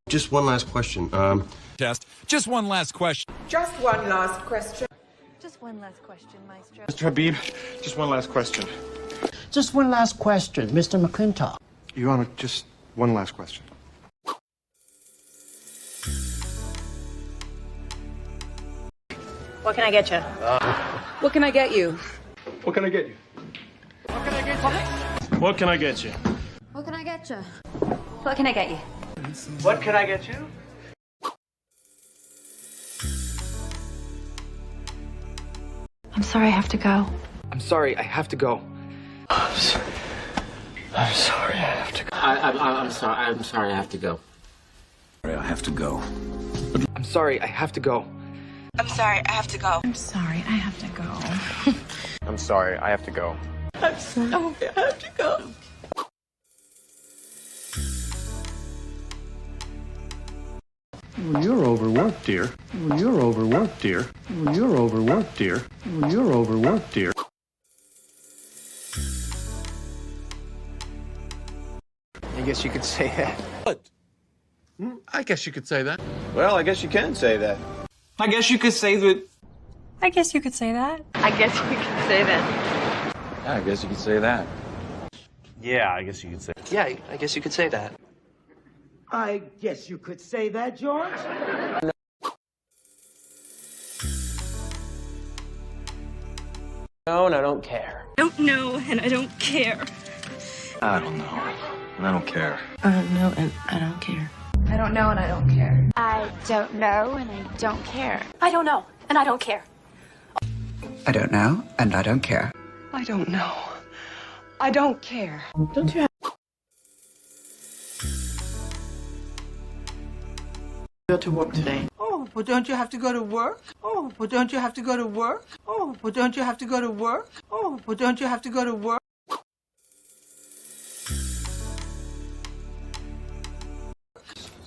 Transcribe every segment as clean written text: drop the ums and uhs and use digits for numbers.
Just one last question. Test. Just one last question. Just one last question. Just one last question, Maestro. Mr. Habib, just one last question. Just one last question, Mr. McClintock. Your Honor, just one last question. What can I get you? What can I get you? What can I get you? What can I get you? What can I get you? What can I get you? What can I get you? I'm sorry, I have to go. I'm sorry, I have to go. I'm sorry, I have to go. I'm sorry, I have to go. I have to go. I'm sorry, I have to go. I'm sorry, I have to go. I'm sorry, I have to go. I'm sorry, I have to go. I'm sorry, I have to go. Well, you're overworked, dear. Well, you're overworked, dear. Well, you're overworked, dear. Well, you're overworked, dear. I guess you could say that. I guess you could say that. Well, I guess you can say that. I guess you could say that. I guess you could say that. I guess we can say that. Yeah, I guess you could say that. Yeah, I guess you could say. Yeah, I guess you could say that. I guess you could say that, George. No, and I don't care. Don't know, and I don't care. I don't know. And I don't care. I don't know, and I don't care. I don't know and I don't care. I don't know, and I don't care. I don't know, and I don't care. I don't know, and I don't care. I don't know. I don't care. Don't you go to work today? Oh, well, don't you have to go to work? Oh, well, don't you have to go to work? Oh, well, don't you have to go to work? Oh, well, don't you have to go to work?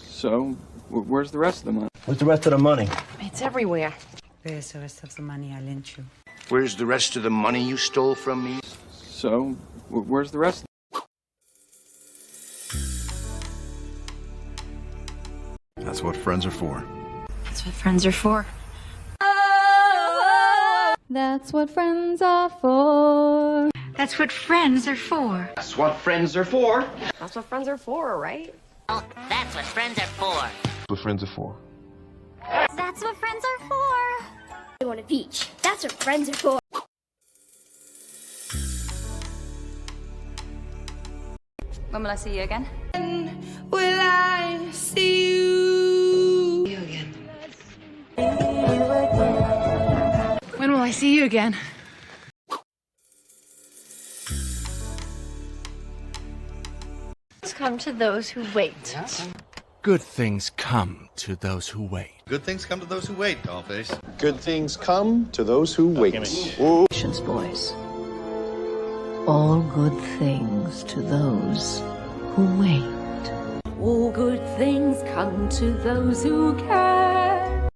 So, where's the rest of the money? What's the rest of the money? It's everywhere. Where's the rest of the money I lent you? Where's the rest of the money you stole from me? So, where's the rest? That's what friends are for. That's what friends are for. That's what friends are for. That's what friends are for. That's what friends are for. That's what friends are for, right? Oh, that's what friends are for. What friends are for? That's what friends are for. I want a beach. That's what friends are for. When will I see you again? Will I see you again? When will I see you again? Come to those who wait. Good things come to those who wait. Good things come to those who wait, Dollface. Good things come to those who wait. Patience, boys. All good things to those who wait. All good things come to those who care.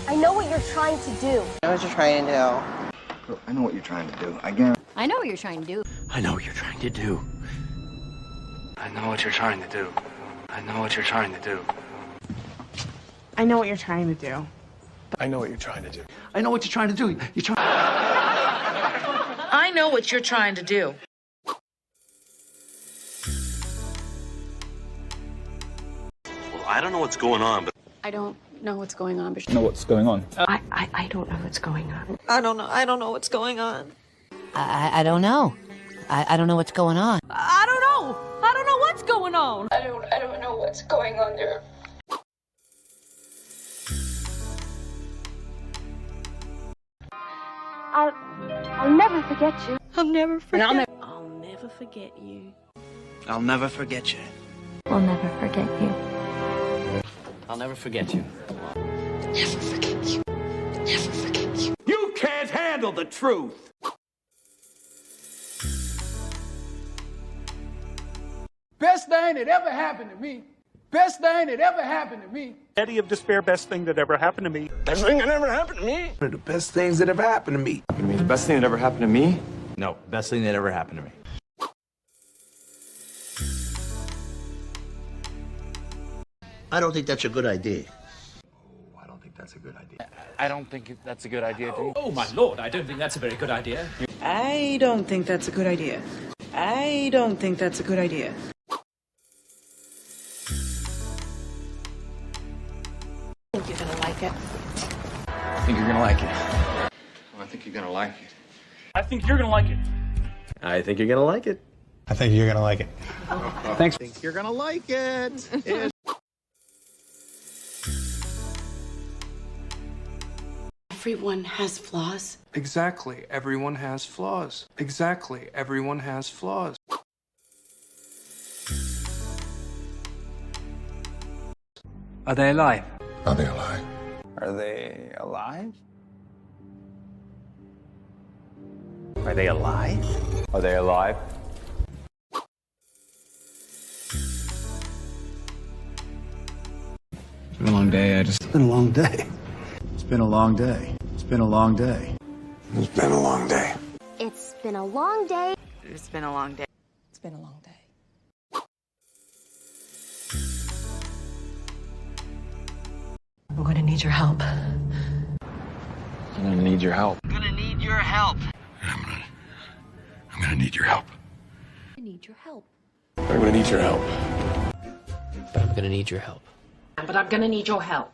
I know what you're trying to do. I know what you're trying to do. Look, I know what you're trying to do. I guarantee. I know what you're trying to do. I know what you're trying to do. I know what you're trying to do. I know what you're trying to do. I know what you're trying to do. I know what you're trying to do. I know what you're trying to do. You're trying. I know what you're trying to do. Well, I don't know what's going on, but I don't know what's going on. Know what's going on? I don't know what's going on. I don't know. I don't know what's going on. I don't know. I don't know what's going on. I don't know. I don't know what's going on. I don't know what's going on there. I'll never forget you. I'll never forget. I'll never forget you. I'll never forget you. I'll never forget you. I'll never forget you. Never forget you. Never forget you. You can't handle the truth. Best thing that ever happened to me. Best thing that ever happened to me. Eddie of Despair, best thing that ever happened to me. Best thing that ever happened to me. One of the best things that ever happened to me. The best thing that ever happened to me? No, best thing that ever happened to me. I don't think that's a good idea. I don't think that's a good idea. I don't think that's a good idea, do you? Oh, my lord, I don't think that's a very good idea. I don't think that's a good idea. I don't think that's a good idea. I think you're gonna like it. I think you're gonna like it. I think you're gonna like it. I think you're gonna like it. I think you're gonna like it. I think you're gonna like it. Thanks. I think you're gonna like it. Everyone has flaws. Exactly. Everyone has flaws. Exactly. Everyone has flaws. Are they alive? Are they alive? Are they alive? Are they alive? Are they alive? It's been a long day. It's been a long day. It's been a long day. It's been a long day. It's been a long day. It's been a long day. It's been a long day. It's been a long day. I'm gonna need your help. I'm gonna need your help. I'm gonna need your help. I'm gonna need your help. I need your help. I'm gonna need your help. But I'm gonna need your help. But I'm gonna need your help.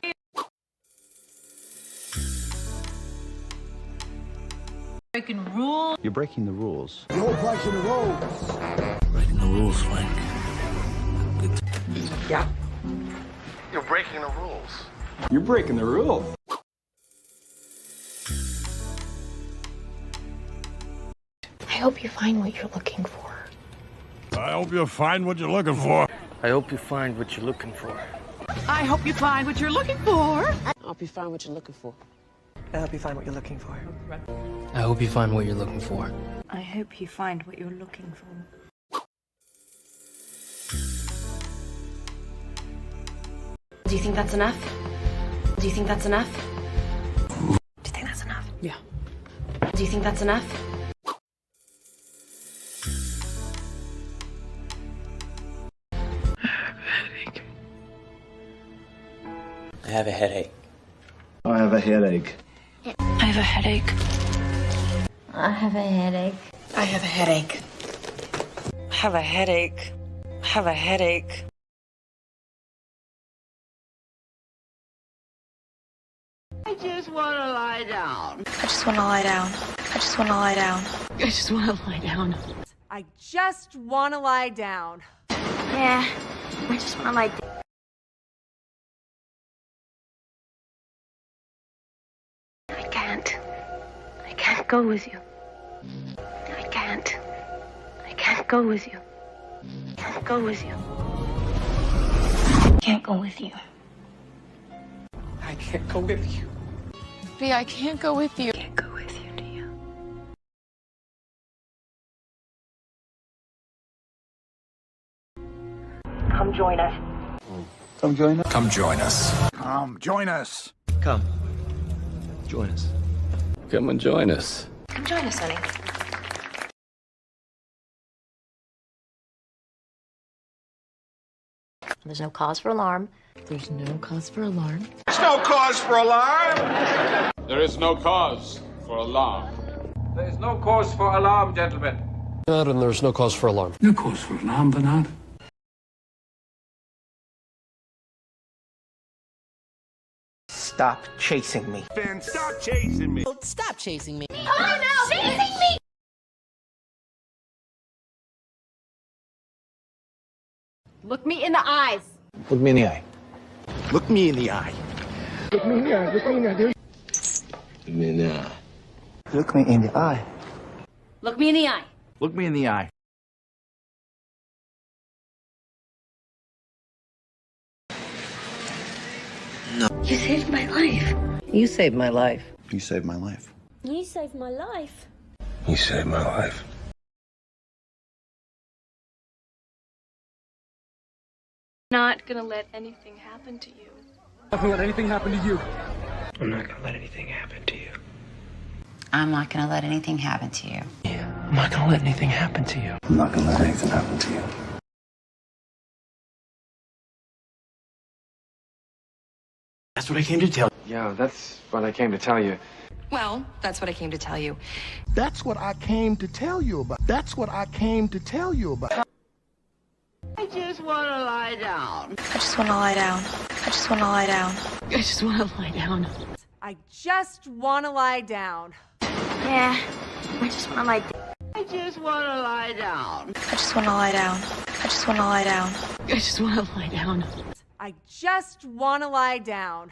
Breaking rules. You're breaking the rules. Breaking the rules, Frank. Yeah. You're breaking the rules. You're breaking the rules. I hope you find what you're looking for. I hope you'll find what you're looking for. I hope you find what you're looking for. I hope you find what you're looking for. I hope you find what you're looking for. I hope you find what you're looking for. I hope you find what you're looking for. I hope you find what you're looking for. Do you think that's enough? Do you think that's enough? Do you think that's enough? Yeah. Do you think that's enough? I have a headache. I have a headache. I have a headache. I have a headache. I have a headache. I have a headache. I have a headache. I just want to lie down. I just want to lie down. I just want to lie down. I just want to lie down. I just want to lie down. Yeah, I just want to lie down. I can't. I can't go with you. I can't. I can't go with you. I can't go with you. I can't go with you. I can't go with you. B, I can't go with you. I can't go with you, do you? Come join us. Come join us. Come join us. Come, join us. Come. Join us. Come and join us. Come join us, honey. There's no cause for alarm. There's no cause for alarm. There's no cause for alarm. There is no cause for alarm. There is no cause for alarm, gentlemen. And there's no cause for alarm. No cause for alarm, Bernard. Stop chasing me. Ben, stop chasing me. Stop chasing me. Come on now, chasing me! Look me in the eyes. Look me in the eye. Look me in the eye. Look me in the eye. Look me in the eye. Look me in the eye. Look me in the eye. Look me in the eye. Look me in the eye. You saved my life. You saved my life. You saved my life. You saved my life. You saved my life. Not gonna let anything happen to you. I'm not gonna let anything happen to you. I'm not gonna let anything happen to you. I'm not gonna let anything happen to you. I'm not gonna let anything happen to you. I'm not gonna let anything happen to you. That's what I came to tell you. Yeah, that's what I came to tell you. Well, that's what I came to tell you. That's what I came to tell you about. That's what I came to tell you about. I just want to lie down. I just want to lie down. I just want to lie down. I just want to lie down. I just want to lie down. Yeah, I just want to lie down. I just want to lie down. I just want to lie down. I just want to lie down. I just want to lie down. I just want to lie down.